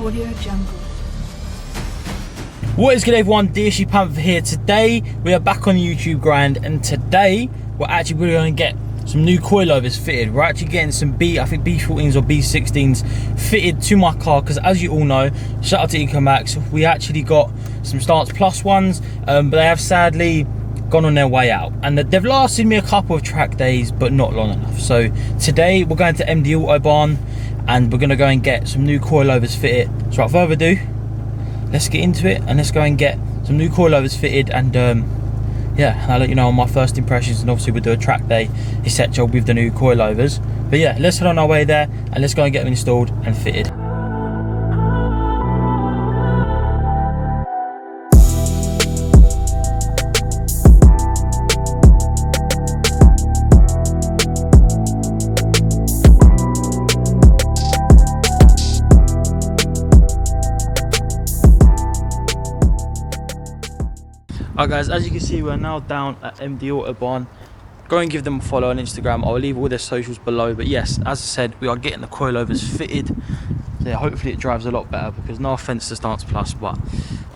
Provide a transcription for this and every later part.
Audio Jungle. What is good, everyone? Dsgpantha here. Today we are back on the YouTube grind, and today we're going to get some new coilovers fitted. We're actually getting some B14s or B16s fitted to my car, because as you all know, shout out to ECOMAX, we actually got some Stance Plus ones, but they have sadly gone on their way out, and they've lasted me a couple of track days but not long enough. So today we're going to MD AUOTBAHN and we're going to go and get some new coilovers fitted. So without further ado, let's get into it and let's go and get some new coilovers fitted, and yeah, I'll let you know on my first impressions, and obviously we'll do a track day etc with the new coilovers. But yeah, let's head on our way there and let's go and get them installed and fitted. Alright guys, as you can see, we're now down at MD AUOTBAHN. Go and give them a follow on Instagram. I'll leave all their socials below. But yes, as I said, we are getting the coilovers fitted. So yeah, hopefully it drives a lot better, because no offense to Stance Plus, but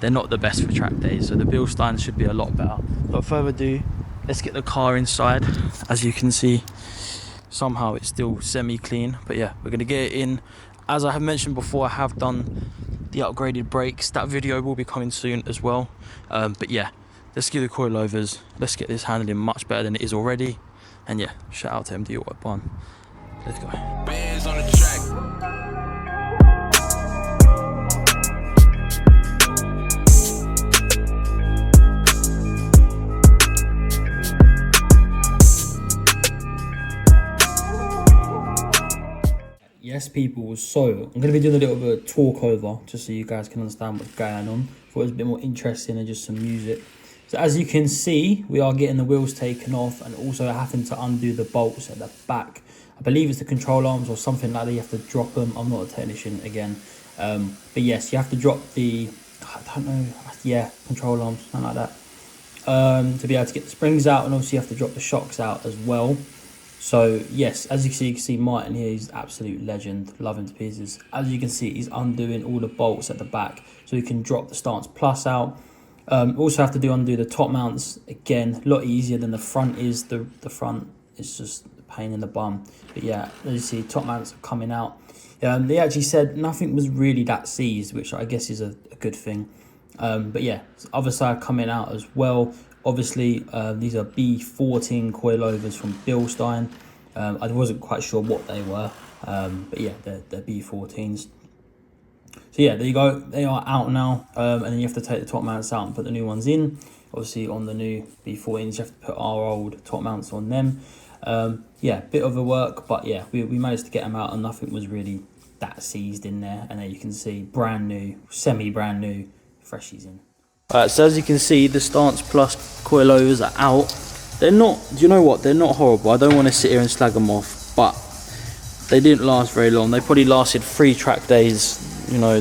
they're not the best for track days. So the Bilstein should be a lot better. Without further ado, let's get the car inside. As you can see, somehow it's still semi-clean. But yeah, we're going to get it in. As I have mentioned before, I have done the upgraded brakes. That video will be coming soon as well. But yeah, let's get the coilovers. Let's get this handling much better than it is already. And yeah, shout out to MD AUOTBAHN. Let's go. Bands on the track. Yes, people, so I'm going to be doing a little bit of Talkover just so you guys can understand what's going on. Thought it was a bit more interesting than just some music. So as you can see, we are getting the wheels taken off and also having to undo the bolts at the back. I believe it's the control arms or something like that. You have to drop them. I'm not a technician again. But yes, you have to drop the, I don't know, yeah, control arms, something like that. To be able to get the springs out, and obviously you have to drop the shocks out as well. So yes, as you can see Martin here, he's an absolute legend, love him to pieces. As you can see, he's undoing all the bolts at the back so he can drop the Stance Plus out. Also have to undo the top mounts, again, a lot easier than the front is. The front is just a pain in the bum. But yeah, as you see, top mounts are coming out. They actually said nothing was really that seized, which I guess is a good thing. But yeah, other side coming out as well. Obviously, these are B14 coilovers from Bilstein. I wasn't quite sure what they were, but yeah, they're B14s. So yeah, there you go. They are out now, and then you have to take the top mounts out and put the new ones in. Obviously, on the new B14s, you have to put our old top mounts on them. Yeah, bit of a work, but yeah, we managed to get them out, and nothing was really that seized in there. And there you can see, brand new, semi-brand new, freshies in. Alright, so as you can see, the Stance Plus coilovers are out. They're not, do you know what? They're not horrible. I don't want to sit here and slag them off, but they didn't last very long. They probably lasted 3 track days, you know,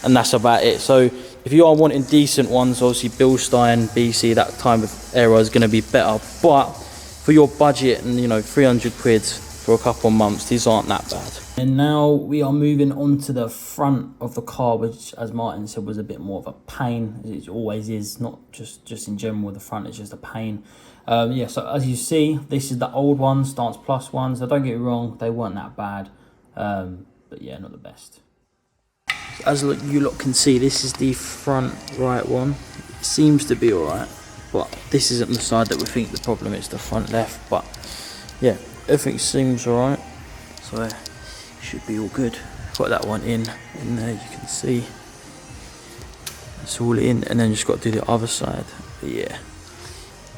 and that's about it. So if you are wanting decent ones, obviously Bilstein, BC, that time of era is going to be better. But for your budget and, you know, 300 quid for a couple of months, these aren't that bad. And now we are moving on to the front of the car, which, as Martin said, was a bit more of a pain. It always is, not just in general. The front is just a pain. Yeah, so as you see, this is the old ones, Stance Plus ones. So don't get me wrong, they weren't that bad. But yeah, not the best. So as you lot can see, this is the front right one. It seems to be alright, but this isn't the side that we think the problem is, the front left. But yeah, everything seems alright. So should be all good. Got that one in there, you can see it's all in, and then just got to do the other side. But yeah,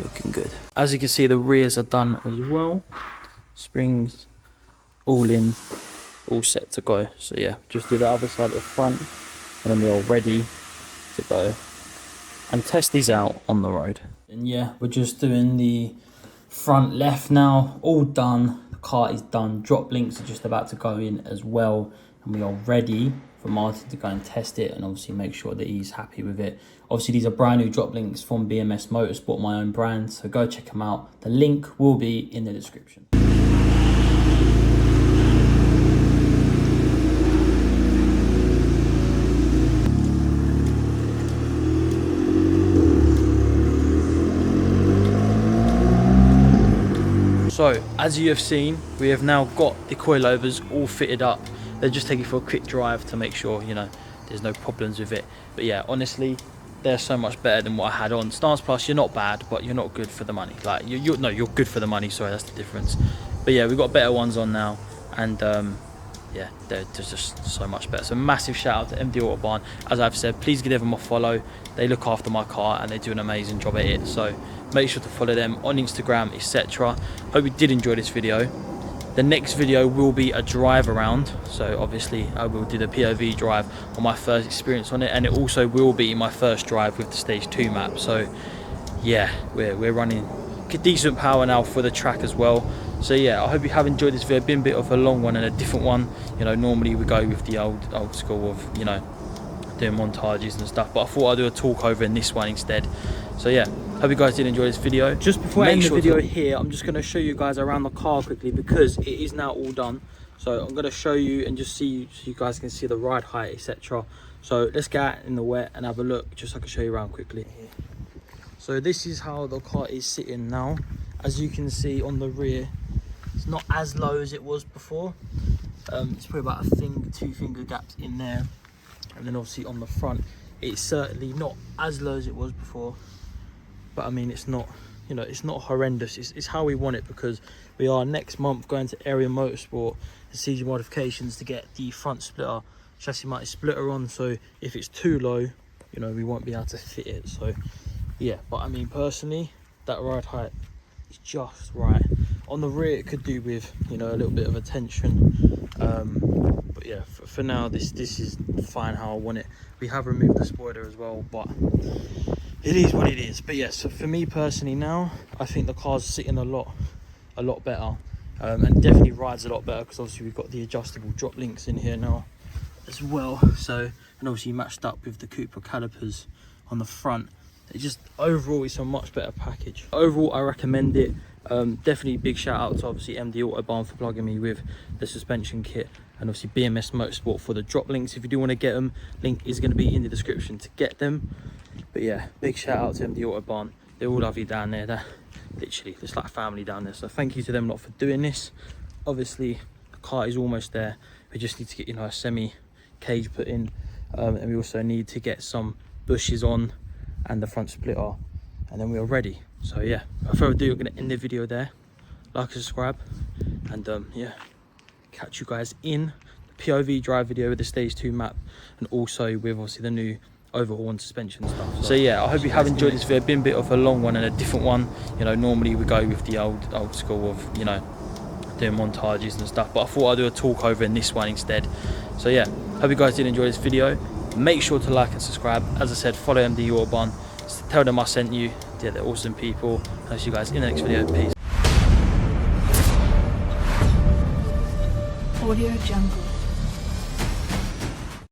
looking good. As you can see, the rears are done as well, springs all in, all set to go. So yeah, just do the other side of the front, and then we're all ready to go and test these out on the road. And yeah, we're just doing the front left now, all done. Car is done. Drop links are just about to go in as well, and we are ready for Martin to go and test it and obviously make sure that he's happy with it. Obviously, these are brand new drop links from BMS Motorsport, my own brand, so go check them out. The link will be in the description. as you have seen, we have now got the coilovers all fitted up. They're just taking for a quick drive to make sure, you know, there's no problems with it. But yeah, honestly, they're so much better than what I had on. Stance Plus, you're not bad, but you're not good for the money. Like, you're good for the money, sorry, that's the difference. But yeah, we've got better ones on now, and yeah, they're just so much better. So massive shout out to MD AUTOBAHN. As I've said, please give them a follow. They look after my car and they do an amazing job at it. So make sure to follow them on Instagram, etc. Hope you did enjoy this video. The next video will be a drive around. So obviously I will do the POV drive on my first experience on it, and it also will be my first drive with the stage 2 map. So yeah, we're running decent power now for the track as well. So yeah, I hope you have enjoyed this video. Been a bit of a long one and a different one. You know, normally we go with the old school of, you know, doing montages and stuff, but I thought I'd do a talk over in this one instead. So yeah, hope you guys did enjoy this video. Just before I end the video here, I'm just going to show you guys around the car quickly, because it is now all done. So I'm going to show you and just see, so you guys can see the ride height, etc. So let's get out in the wet and have a look, just so I can show you around quickly. So this is how the car is sitting now. As you can see on the rear, it's not as low as it was before. It's probably about a finger, 2 finger gaps in there. And then obviously on the front, it's certainly not as low as it was before. But I mean, it's not, you know, it's not horrendous. It's how we want it, because we are next month going to Area Motorsport and CG Modifications to get the front splitter, chassis mounted splitter on. So if it's too low, you know, we won't be able to fit it. So yeah, but I mean, personally, that ride height is just right. On the rear, it could do with, you know, a little bit of attention. But yeah, for now, this is fine how I want it. We have removed the spoiler as well, but it is what it is. But yeah, so for me personally now, I think the car's sitting a lot better, and definitely rides a lot better, because obviously we've got the adjustable drop links in here now as well. So, and obviously matched up with the Cooper calipers on the front. It just, overall, it's a much better package. Overall, I recommend it. Definitely big shout out to obviously MD AUTOBAHN for plugging me with the suspension kit, and obviously BMS Motorsport for the drop links. If you do want to get them, link is going to be in the description to get them. But yeah, big shout out to MD AUTOBAHN. They're all lovely down there. They're literally just like family down there. So thank you to them lot for doing this. Obviously the car is almost there. We just need to get, you know, a semi cage put in, and we also need to get some bushes on and the front splitter, and then we are ready. So yeah, without further ado, I'm going to end the video there. Like and subscribe, and yeah, catch you guys in the POV drive video with the stage 2 map, and also with obviously the new overhaul and suspension stuff. So yeah, I hope you have enjoyed this video. Been a bit of a long one and a different one. You know, normally we go with the old school of, you know, doing montages and stuff, but I thought I'd do a talk over in this one instead. So yeah, hope you guys did enjoy this video. Make sure to like and subscribe. As I said, follow MD AUTOBAHN. Tell them I sent you. Yeah, they're awesome people. I'll see you guys in the next video. Peace. Audio Jungle.